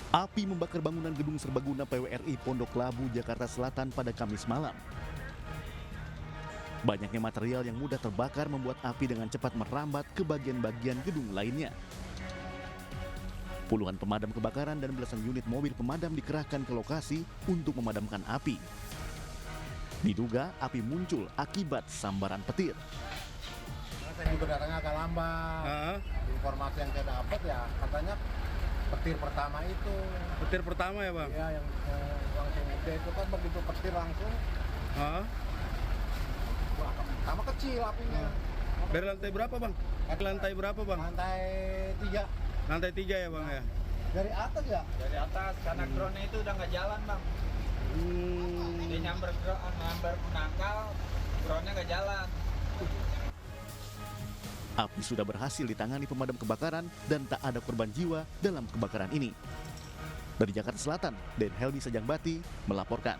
Api membakar bangunan gedung serbaguna PWRI Pondok Labu, Jakarta Selatan pada Kamis malam. Banyaknya material yang mudah terbakar membuat api dengan cepat merambat ke bagian-bagian gedung lainnya. Puluhan pemadam kebakaran dan belasan unit mobil pemadam dikerahkan ke lokasi untuk memadamkan api. Diduga api muncul akibat sambaran petir. Saya juga datangnya agak lambat. Informasi yang saya dapat ya katanya petir pertama itu. Petir pertama ya bang? Iya, yang langsung gede itu kan begitu petir langsung. Wah, pertama kecil apinya. Dari lantai berapa bang? Lantai berapa bang? Lantai 3. Lantai 3 ya bang ya? Dari atas ya? Dari atas, karena drone itu udah nggak jalan bang. Dia nyamber penangkal, drone-nya nggak jalan. Api sudah berhasil ditangani pemadam kebakaran dan tak ada korban jiwa dalam kebakaran ini. Dari Jakarta Selatan, Den Helmi Sajangbati melaporkan.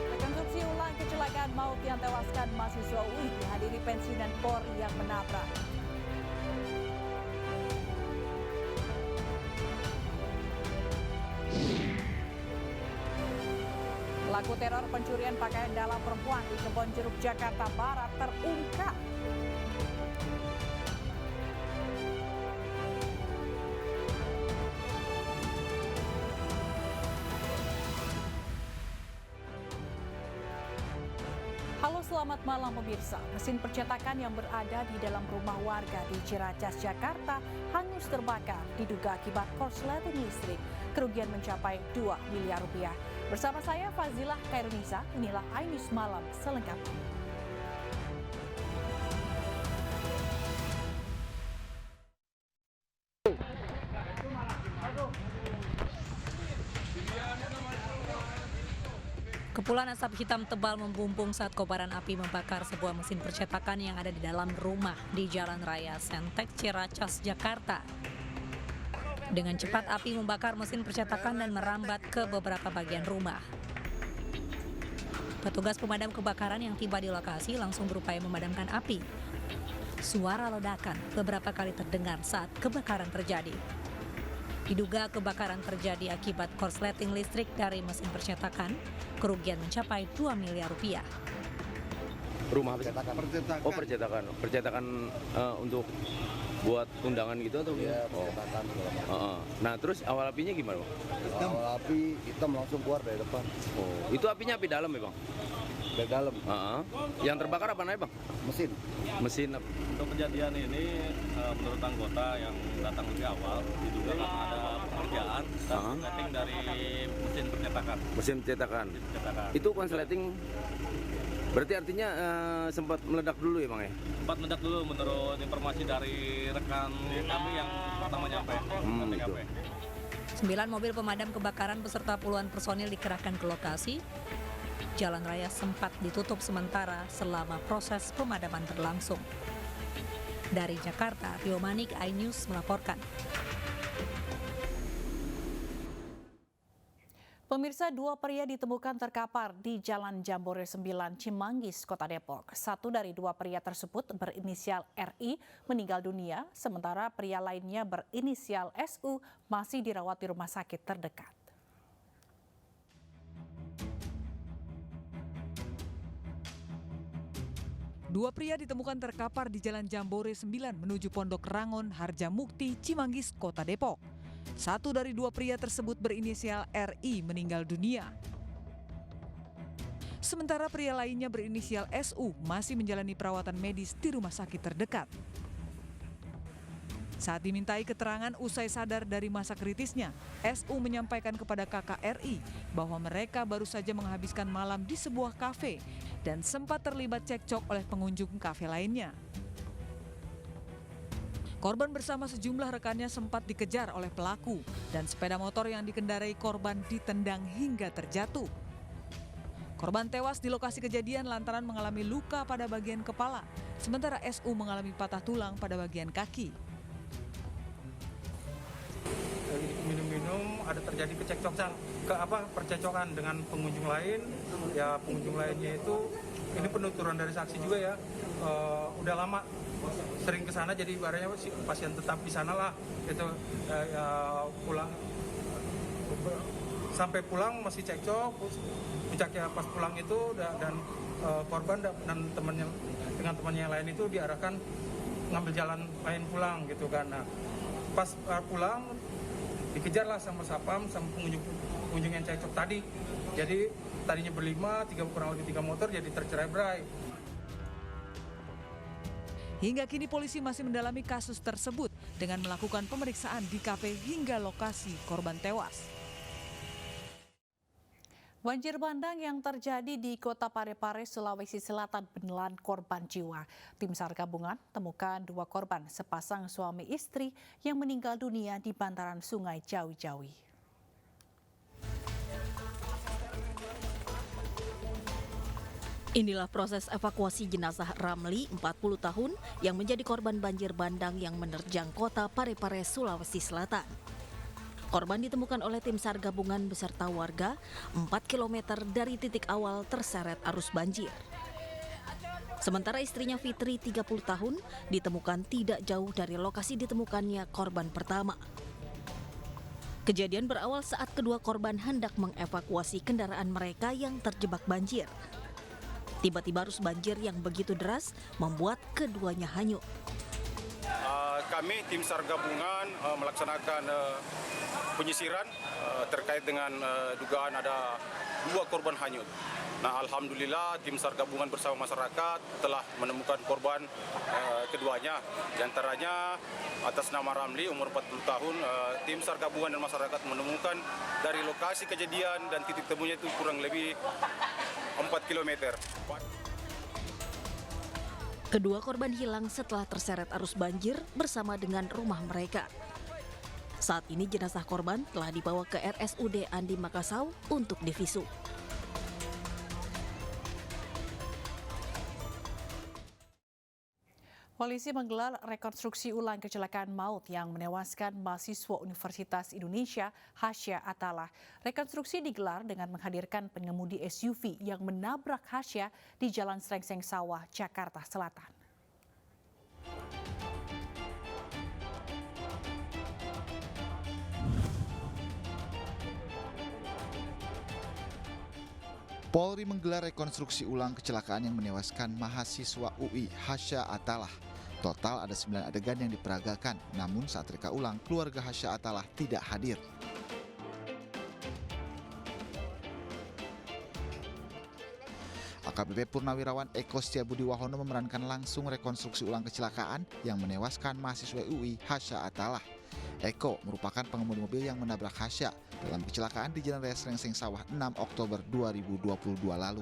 Rekonstruksi ulang kecelakaan maut yang tewaskan mahasiswa UI dihadiri pensiunan Polri yang menabrak. Pelaku teror pencurian pakaian dalam perempuan di Kebonjeruk, Jakarta Barat terungkap. Halo, selamat malam pemirsa. Mesin percetakan yang berada di dalam rumah warga di Ciracas, Jakarta hangus terbakar diduga akibat korsleting listrik. Kerugian mencapai 2 miliar rupiah. Bersama saya Fazilah Khairunisa, inilah iNews Malam selengkapnya. Kepulan asap hitam tebal membumbung saat kobaran api membakar sebuah mesin percetakan yang ada di dalam rumah di Jalan Raya Sentek, Ciracas, Jakarta. Dengan cepat api membakar mesin percetakan dan merambat ke beberapa bagian rumah. Petugas pemadam kebakaran yang tiba di lokasi langsung berupaya memadamkan api. Suara ledakan beberapa kali terdengar saat kebakaran terjadi. Diduga kebakaran terjadi akibat korsleting listrik dari mesin percetakan. Kerugian mencapai 2 miliar rupiah. Rumah Percetakan. Oh percetakan. Percetakan untuk buat undangan gitu atau Iya, gimana? percetakan segala macam. Nah terus awal apinya gimana bang? Awal api hitam langsung keluar dari depan. Oh, itu apinya api dalam ya bang? Dari dalam. Yang terbakar apa namanya bang? Mesin. Mesin apa? Untuk kejadian ini, menurut anggota yang datang lebih awal, diduga karena ada pekerjaan dan setting dari mesin percetakan. Mesin percetakan. Itu konsleting berarti artinya sempat meledak dulu ya bang ya? Sempat meledak dulu menurut informasi dari rekan kami yang pertama nyampe ke TKP. 9 mobil pemadam kebakaran beserta puluhan personil dikerahkan ke lokasi. Jalan raya sempat ditutup sementara selama proses pemadaman berlangsung. Dari Jakarta, Rio Manik, iNews melaporkan. Pemirsa, 2 pria ditemukan terkapar di Jalan Jambore 9, Cimanggis, Kota Depok. 1 dari 2 pria tersebut berinisial RI meninggal dunia, sementara pria lainnya berinisial SU masih dirawat di rumah sakit terdekat. Dua pria ditemukan terkapar di Jalan Jambore 9 menuju Pondok Rangon, Harjamukti, Cimanggis, Kota Depok. 1 dari 2 pria tersebut berinisial RI meninggal dunia. Sementara pria lainnya berinisial SU masih menjalani perawatan medis di rumah sakit terdekat. Saat dimintai keterangan usai sadar dari masa kritisnya, SU menyampaikan kepada kakak RI bahwa mereka baru saja menghabiskan malam di sebuah kafe dan sempat terlibat cekcok oleh pengunjung kafe lainnya. Korban bersama sejumlah rekannya sempat dikejar oleh pelaku dan sepeda motor yang dikendarai korban ditendang hingga terjatuh. Korban tewas di lokasi kejadian lantaran mengalami luka pada bagian kepala, sementara SU mengalami patah tulang pada bagian kaki. Minum-minum ada terjadi percecokan dengan pengunjung lain. Ya pengunjung lainnya itu ini penuturan dari saksi juga ya. Udah lama sering ke sana, jadi ibaratnya pasien tetap di sana lah. Itu pulang sampai pulang masih cekcok. Puncaknya pas pulang itu dan korban dan temannya dengan temannya yang lain itu diarahkan ngambil jalan lain pulang gitu kan. Nah, pas pulang dikejarlah sama sapam sama pengunjung yang cekcok tadi. Jadi tadinya berlima, kurang lebih 3 motor jadi tercerai-berai. Hingga kini polisi masih mendalami kasus tersebut dengan melakukan pemeriksaan di kafe hingga lokasi korban tewas. Banjir bandang yang terjadi di Kota Parepare, Sulawesi Selatan menelan korban jiwa. Tim SAR gabungan temukan 2 korban, sepasang suami istri yang meninggal dunia di bantaran Sungai Jawi-Jawi. Inilah proses evakuasi jenazah Ramli, 40 tahun, yang menjadi korban banjir bandang yang menerjang Kota Parepare, Sulawesi Selatan. Korban ditemukan oleh tim SAR gabungan beserta warga 4 km dari titik awal terseret arus banjir. Sementara istrinya Fitri, 30 tahun, ditemukan tidak jauh dari lokasi ditemukannya korban pertama. Kejadian berawal saat kedua korban hendak mengevakuasi kendaraan mereka yang terjebak banjir. Tiba-tiba arus banjir yang begitu deras membuat keduanya hanyut. Kami tim SAR gabungan melaksanakan penyisiran terkait dengan dugaan ada 2 korban hanyut. Nah, alhamdulillah tim SAR gabungan bersama masyarakat telah menemukan korban keduanya. Di antaranya atas nama Ramli umur 40 tahun, tim SAR gabungan dan masyarakat menemukan dari lokasi kejadian dan titik temunya itu kurang lebih 4 km. Kedua korban hilang setelah terseret arus banjir bersama dengan rumah mereka. Saat ini jenazah korban telah dibawa ke RSUD Andi Makassau untuk divisum. Polisi menggelar rekonstruksi ulang kecelakaan maut yang menewaskan mahasiswa Universitas Indonesia Hasya Attallah. Rekonstruksi digelar dengan menghadirkan pengemudi SUV yang menabrak Hasya di Jalan Srengseng Sawah, Jakarta Selatan. Polri menggelar rekonstruksi ulang kecelakaan yang menewaskan mahasiswa UI Hasya Attallah. Total ada 9 adegan yang diperagakan, namun saat reka ulang, keluarga Hasya Attallah tidak hadir. AKBP Purnawirawan Eko Setiabudi Wahono memerankan langsung rekonstruksi ulang kecelakaan yang menewaskan mahasiswa UI Hasya Attallah. Eko merupakan pengemudi mobil yang menabrak Hasya dalam kecelakaan di Jalan Raya Srengseng Sawah 6 Oktober 2022 lalu.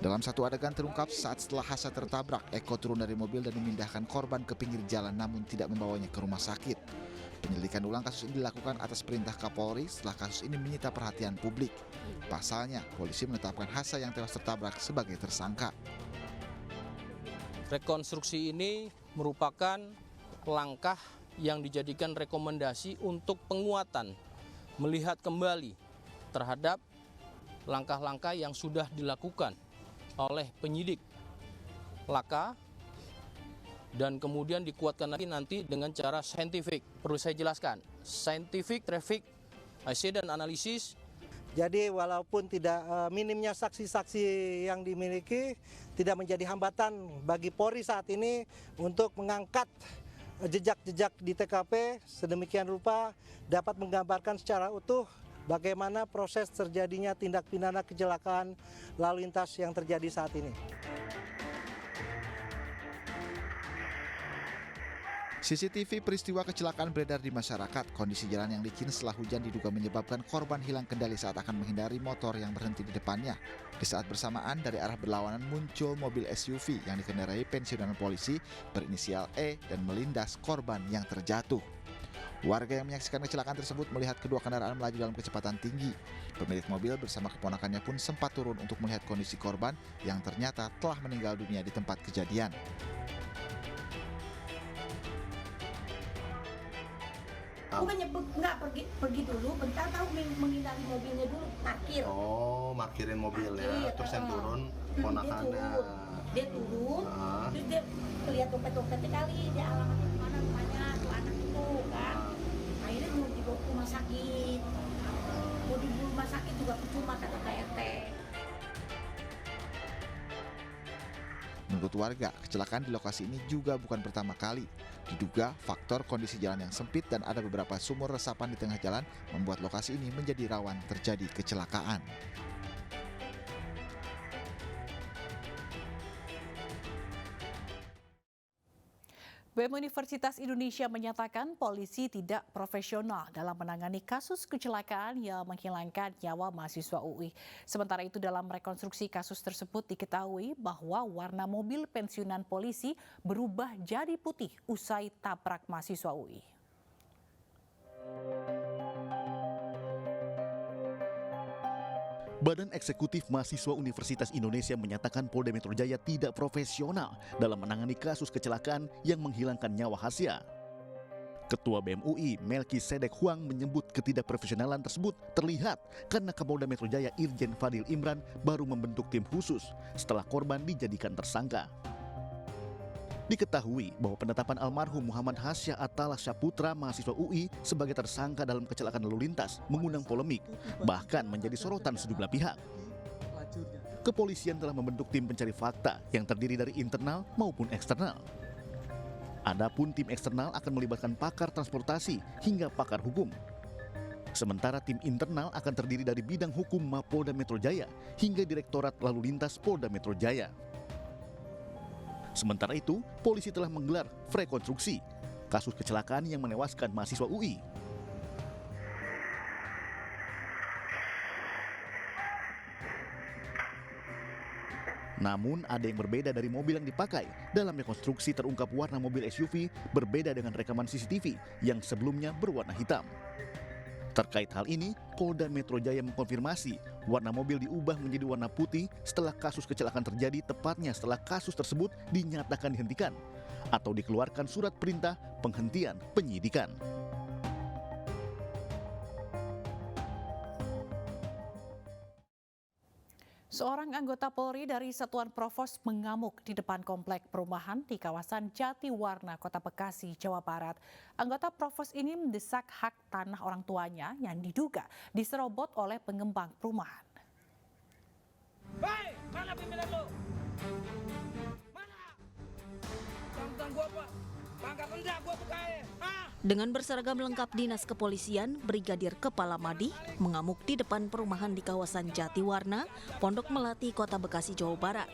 Dalam satu adegan terungkap saat setelah Hasya tertabrak, Eko turun dari mobil dan memindahkan korban ke pinggir jalan namun tidak membawanya ke rumah sakit. Penyelidikan ulang kasus ini dilakukan atas perintah Kapolri setelah kasus ini menyita perhatian publik. Pasalnya, polisi menetapkan Hasya yang tewas tertabrak sebagai tersangka. Rekonstruksi ini merupakan langkah yang dijadikan rekomendasi untuk penguatan, melihat kembali terhadap langkah-langkah yang sudah dilakukan oleh penyidik laka dan kemudian dikuatkan lagi nanti dengan cara saintifik. Perlu saya jelaskan, scientific traffic accident analysis. Jadi walaupun tidak minimnya saksi-saksi yang dimiliki tidak menjadi hambatan bagi Polri saat ini untuk mengangkat jejak-jejak di TKP sedemikian rupa dapat menggambarkan secara utuh bagaimana proses terjadinya tindak pidana kecelakaan lalu lintas yang terjadi saat ini. CCTV peristiwa kecelakaan beredar di masyarakat. Kondisi jalan yang licin setelah hujan diduga menyebabkan korban hilang kendali saat akan menghindari motor yang berhenti di depannya. Di saat bersamaan dari arah berlawanan muncul mobil SUV yang dikendarai pensiunan polisi berinisial E dan melindas korban yang terjatuh. Warga yang menyaksikan kecelakaan tersebut melihat kedua kendaraan melaju dalam kecepatan tinggi. Pemilik mobil bersama keponakannya pun sempat turun untuk melihat kondisi korban yang ternyata telah meninggal dunia di tempat kejadian. Bukannya nggak pergi dulu, bentar tahu menghindari mobilnya dulu, parkir. Oh, markirin mobilnya, terus yang turun ponakannya. Dia turun, terus dia lihat dompet-dompetnya kali, dia alamatnya kemana rumahnya, tuh anak itu kan. Akhirnya mau dibawa ke rumah sakit. Mau di rumah sakit juga percuma kata KRT. Menurut warga, kecelakaan di lokasi ini juga bukan pertama kali. Diduga faktor kondisi jalan yang sempit dan ada beberapa sumur resapan di tengah jalan membuat lokasi ini menjadi rawan terjadi kecelakaan. BEM Universitas Indonesia menyatakan polisi tidak profesional dalam menangani kasus kecelakaan yang menghilangkan nyawa mahasiswa UI. Sementara itu dalam rekonstruksi kasus tersebut diketahui bahwa warna mobil pensiunan polisi berubah jadi putih usai tabrak mahasiswa UI. Badan Eksekutif Mahasiswa Universitas Indonesia menyatakan Polda Metro Jaya tidak profesional dalam menangani kasus kecelakaan yang menghilangkan nyawa Hasya. Ketua BEM UI, Melkisedek Huang, menyebut ketidakprofesionalan tersebut terlihat karena Kapolda Metro Jaya Irjen Fadil Imran baru membentuk tim khusus setelah korban dijadikan tersangka. Diketahui bahwa penetapan almarhum Muhammad Hasya Attallah Syaputra mahasiswa UI sebagai tersangka dalam kecelakaan lalu lintas mengundang polemik, bahkan menjadi sorotan sejumlah pihak. Kepolisian telah membentuk tim pencari fakta yang terdiri dari internal maupun eksternal. Adapun tim eksternal akan melibatkan pakar transportasi hingga pakar hukum. Sementara tim internal akan terdiri dari bidang hukum Mapolda Metro Jaya hingga Direktorat Lalu Lintas Polda Metro Jaya. Sementara itu, polisi telah menggelar rekonstruksi kasus kecelakaan yang menewaskan mahasiswa UI. Namun ada yang berbeda dari mobil yang dipakai. Dalam rekonstruksi terungkap warna mobil SUV berbeda dengan rekaman CCTV yang sebelumnya berwarna hitam. Terkait hal ini, Polda Metro Jaya mengkonfirmasi warna mobil diubah menjadi warna putih setelah kasus kecelakaan terjadi, tepatnya setelah kasus tersebut dinyatakan dihentikan atau dikeluarkan surat perintah penghentian penyidikan. Seorang anggota Polri dari Satuan Provos mengamuk di depan komplek perumahan di kawasan Jatiwarna, Kota Bekasi, Jawa Barat. Anggota Provos ini mendesak hak tanah orang tuanya yang diduga diserobot oleh pengembang perumahan. Hei, mana pimpinan lo? Mana? Tentang gua apa? Pangkat rendah gua bukain. Dengan berseragam lengkap dinas kepolisian, Brigadir Kepala Madi mengamuk di depan perumahan di kawasan Jatiwarna, Pondok Melati, Kota Bekasi, Jawa Barat.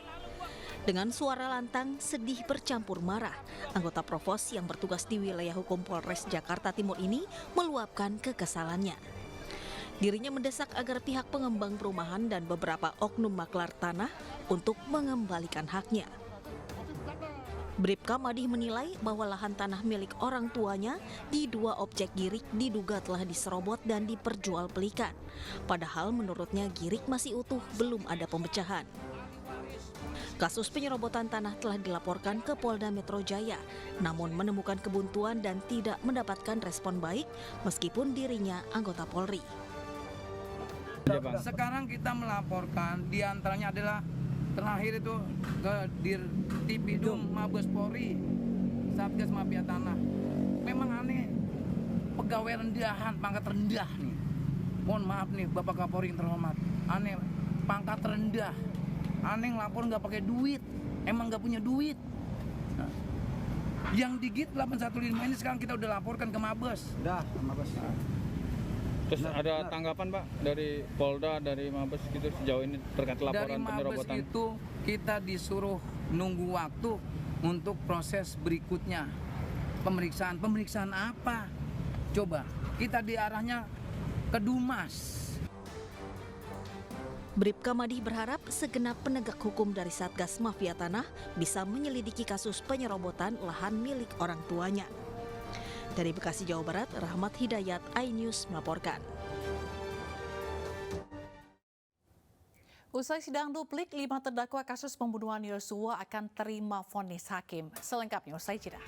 Dengan suara lantang, sedih bercampur marah, anggota Provos yang bertugas di wilayah hukum Polres Jakarta Timur ini meluapkan kekesalannya. Dirinya mendesak agar pihak pengembang perumahan dan beberapa oknum maklar tanah untuk mengembalikan haknya. Bribka Madih menilai bahwa lahan tanah milik orang tuanya di dua objek Girik diduga telah diserobot dan diperjualbelikan. Padahal menurutnya Girik masih utuh, belum ada pemecahan. Kasus penyerobotan tanah telah dilaporkan ke Polda Metro Jaya, namun menemukan kebuntuan dan tidak mendapatkan respon baik meskipun dirinya anggota Polri. Sekarang kita melaporkan, diantaranya adalah terakhir itu ke Dirtipidum Mabes Polri, Satgas Mafia Tanah. Memang aneh, pegawai rendahan, pangkat rendah nih. Mohon maaf nih Bapak Kapolri yang terhormat. Aneh, pangkat rendah. Aneh ngelapor nggak pakai duit, emang nggak punya duit. Nah, yang digit 815 ini sekarang kita udah laporkan ke Mabes. Udah, Mabes. Terus ada tanggapan Pak dari Polda, dari Mabes gitu sejauh ini terkait laporan penyerobotan? Dari Mabes itu kita disuruh nunggu waktu untuk proses berikutnya. Pemeriksaan apa? Coba, kita diarahnya ke Dumas. Bribka Madih berharap segenap penegak hukum dari Satgas Mafia Tanah bisa menyelidiki kasus penyerobotan lahan milik orang tuanya. Dari Bekasi, Jawa Barat, Rahmat Hidayat, iNews melaporkan. Usai sidang duplik, 5 terdakwa kasus pembunuhan Yosua akan terima vonis hakim. Selengkapnya usai jeda.